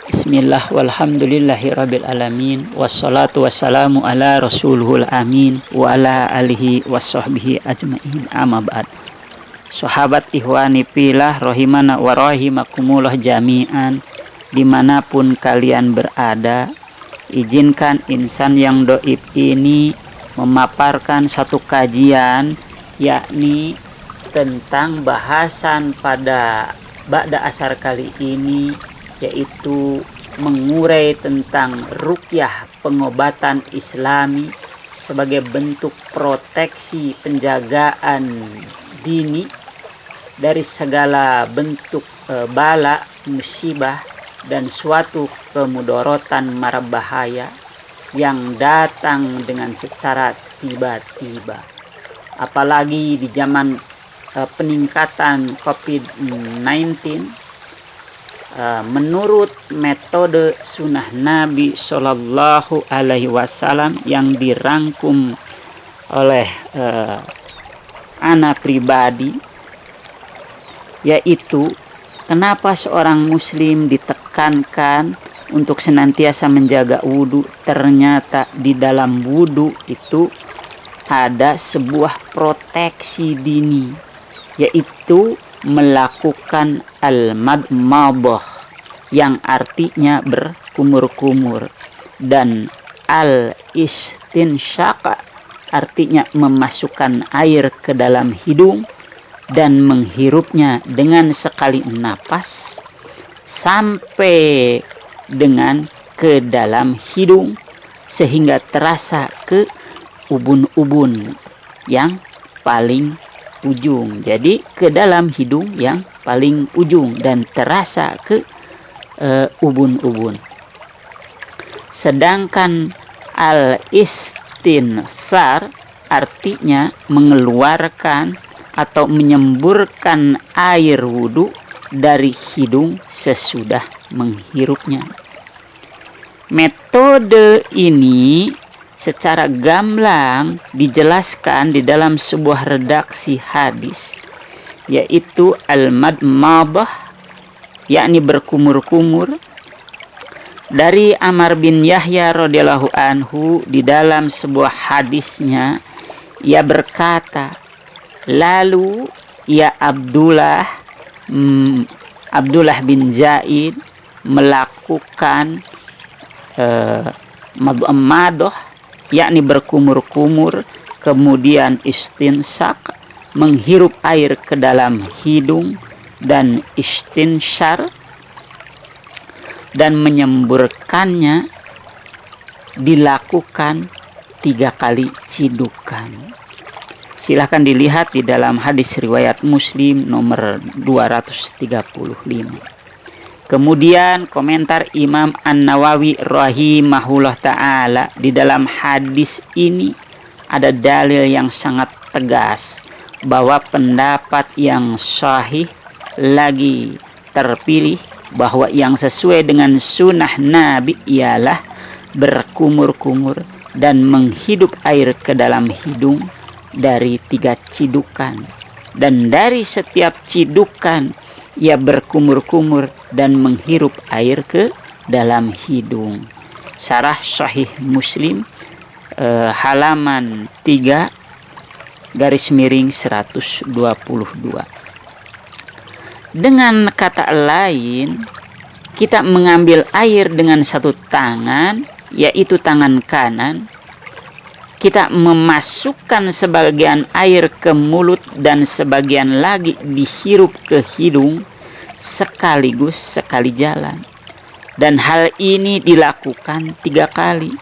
Bismillah walhamdulillahi rabbil alamin. Wassalatu wassalamu ala rasulul amin. Wa ala alihi wassohbihi ajma'in, amma ba'd. Sahabat ikhwani filah rahimana wa rahimakumullah jami'an, dimanapun kalian berada, izinkan insan yang doib ini memaparkan satu kajian, yakni tentang bahasan pada ba'da asar kali ini, yaitu mengurai tentang ruqyah pengobatan Islami sebagai bentuk proteksi penjagaan dini dari segala bentuk bala, musibah, dan suatu kemudorotan mara bahaya yang datang dengan secara tiba-tiba. Apalagi di zaman peningkatan COVID-19, menurut metode sunnah Nabi Shallallahu Alaihi Wasallam yang dirangkum oleh ana pribadi, yaitu kenapa seorang muslim ditekankan untuk senantiasa menjaga wudhu. Ternyata di dalam wudhu itu ada sebuah proteksi dini, yaitu melakukan al-madmadah yang artinya berkumur-kumur, dan al-istinsyaq artinya memasukkan air ke dalam hidung dan menghirupnya dengan sekali napas sampai dengan ke dalam hidung sehingga terasa ke ubun-ubun yang paling ujung. Jadi ke dalam hidung yang paling ujung dan terasa ke ubun-ubun. Sedangkan al-istinthar artinya mengeluarkan atau menyemburkan air wudhu dari hidung sesudah menghirupnya. Metode ini secara gamblang dijelaskan di dalam sebuah redaksi hadis, yaitu al-madmadah, yakni berkumur-kumur, dari Amr bin Yahya radhiyallahu anhu. Di dalam sebuah hadisnya ia berkata, lalu ya Abdullah bin Zaid melakukan madmadah, yakni berkumur-kumur, kemudian istinsak, menghirup air ke dalam hidung, dan istinsyar, dan menyemburkannya dilakukan 3 kali cidukan. Silahkan dilihat di dalam hadis riwayat Muslim nomor 235. Kemudian komentar Imam An-Nawawi rahimahullah ta'ala, di dalam hadis ini ada dalil yang sangat tegas bahwa pendapat yang sahih lagi terpilih, bahwa yang sesuai dengan sunnah Nabi ialah berkumur-kumur dan menghidup air ke dalam hidung dari 3 cidukan, dan dari setiap cidukan ia berkumur-kumur dan menghirup air ke dalam hidung. Syarah Sahih Muslim halaman 3/122. Dengan kata lain, kita mengambil air dengan satu tangan, yaitu tangan kanan. Kita memasukkan sebagian air ke mulut dan sebagian lagi dihirup ke hidung sekaligus sekali jalan. Dan hal ini dilakukan 3 kali.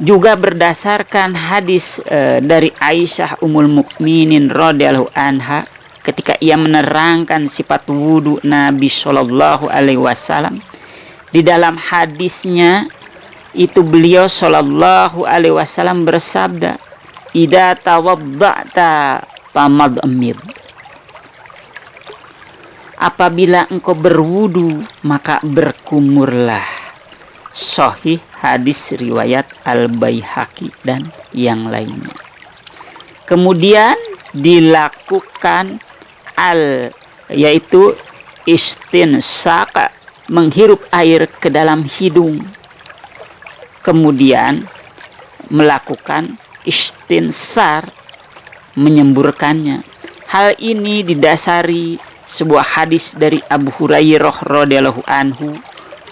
Juga berdasarkan hadis dari Aisyah Ummul Mukminin radhiyallahu anha, ketika ia menerangkan sifat wudhu Nabi Shallallahu Alaihi Wasallam, di dalam hadisnya itu beliau Shallallahu Alaihi Wasallam bersabda, "Idza tawadda'ta famadmid." Apabila engkau berwudu maka berkumurlah. Sahih hadis riwayat Al-Baihaqi dan yang lainnya. Kemudian dilakukan yaitu istinsak, menghirup air ke dalam hidung, kemudian melakukan istinsar, menyemburkannya. Hal ini didasari sebuah hadis dari Abu Hurairah radhiyallahu anhu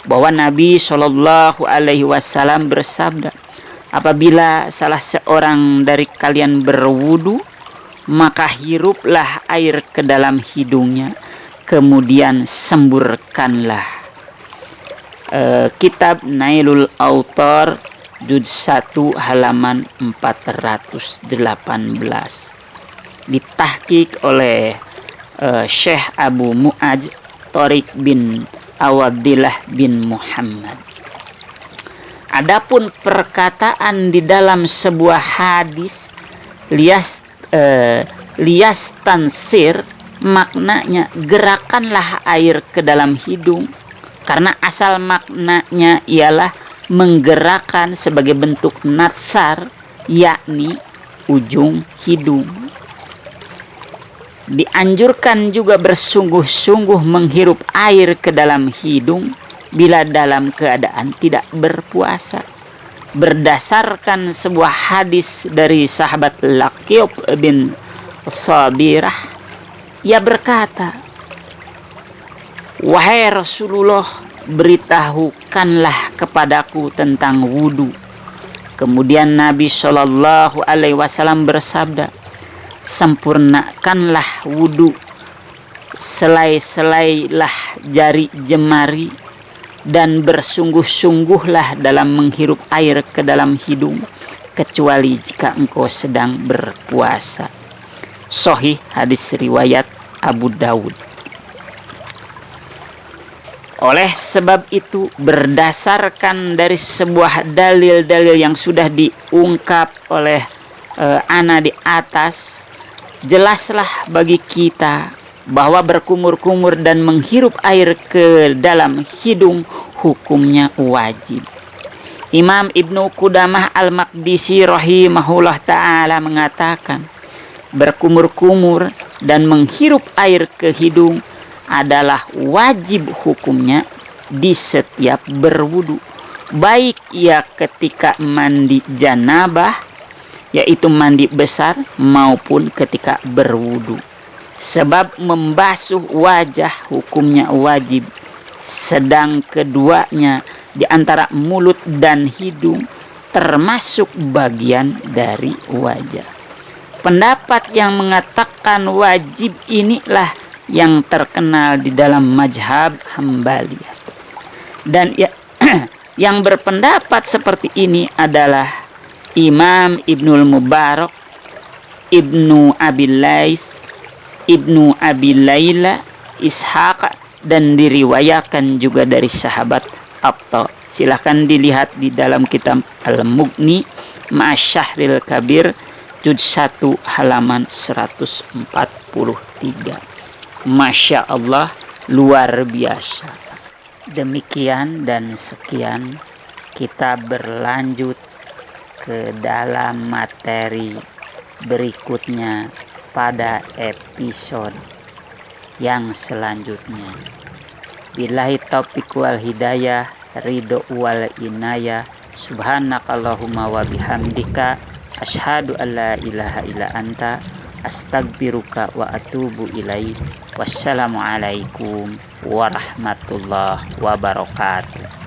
bahwa Nabi Shallallahu alaihi wasallam bersabda, apabila salah seorang dari kalian berwudu, maka hiruplah air ke dalam hidungnya, kemudian semburkanlah. Kitab Nailul Autar juz 1 halaman 418, ditahqiq oleh Syekh Abu Mu'adz Thoriq bin Awadillah bin Muhammad. Adapun perkataan di dalam sebuah hadis lias tansir, maknanya gerakanlah air ke dalam hidung, karena asal maknanya ialah menggerakkan sebagai bentuk natsar, yakni ujung hidung. Dianjurkan juga bersungguh-sungguh menghirup air ke dalam hidung bila dalam keadaan tidak berpuasa. Berdasarkan sebuah hadis dari sahabat Laqib bin Sabirah, ia berkata, "Wahai Rasulullah, beritahukanlah kepadaku tentang wudu." Kemudian Nabi Shallallahu alaihi wasallam bersabda, "Sempurnakanlah wudu, selai-selailah jari jemari, dan bersungguh-sungguhlah dalam menghirup air ke dalam hidung, kecuali jika engkau sedang berpuasa." Sahih hadis riwayat Abu Dawud. Oleh sebab itu, berdasarkan dari sebuah dalil-dalil yang sudah diungkap oleh ana di atas, jelaslah bagi kita bahwa berkumur-kumur dan menghirup air ke dalam hidung hukumnya wajib. Imam Ibnu Qudamah Al-Maqdisi rahimahullah ta'ala mengatakan, berkumur-kumur dan menghirup air ke hidung adalah wajib hukumnya di setiap berwudu, baik ia ketika mandi janabah, yaitu mandi besar, maupun ketika berwudu. Sebab membasuh wajah hukumnya wajib, sedang keduanya di antara mulut dan hidung termasuk bagian dari wajah. Pendapat yang mengatakan wajib inilah yang terkenal di dalam mazhab Hambaliyah. Dan yang berpendapat seperti ini adalah Imam Ibnul Mubarak, Ibnu Abil Laits, Ibnu Abi Layla, Ishaq, dan diriwayatkan juga dari sahabat Atta. Silahkan dilihat di dalam kitab Al-Mughni Ma'asyahril Kabir juz 1 halaman 143. Masya Allah, luar biasa. Demikian dan sekian, kita berlanjut ke dalam materi berikutnya pada episode yang selanjutnya. Billahi taufiq wal hidayah, ridho wal inayah. Subhanakallahumma wa bihamdika, asyhadu an la ilaha illa anta, astagfiruka wa atubu ilaik. Wassalamualaikum warahmatullahi wabarakatuh.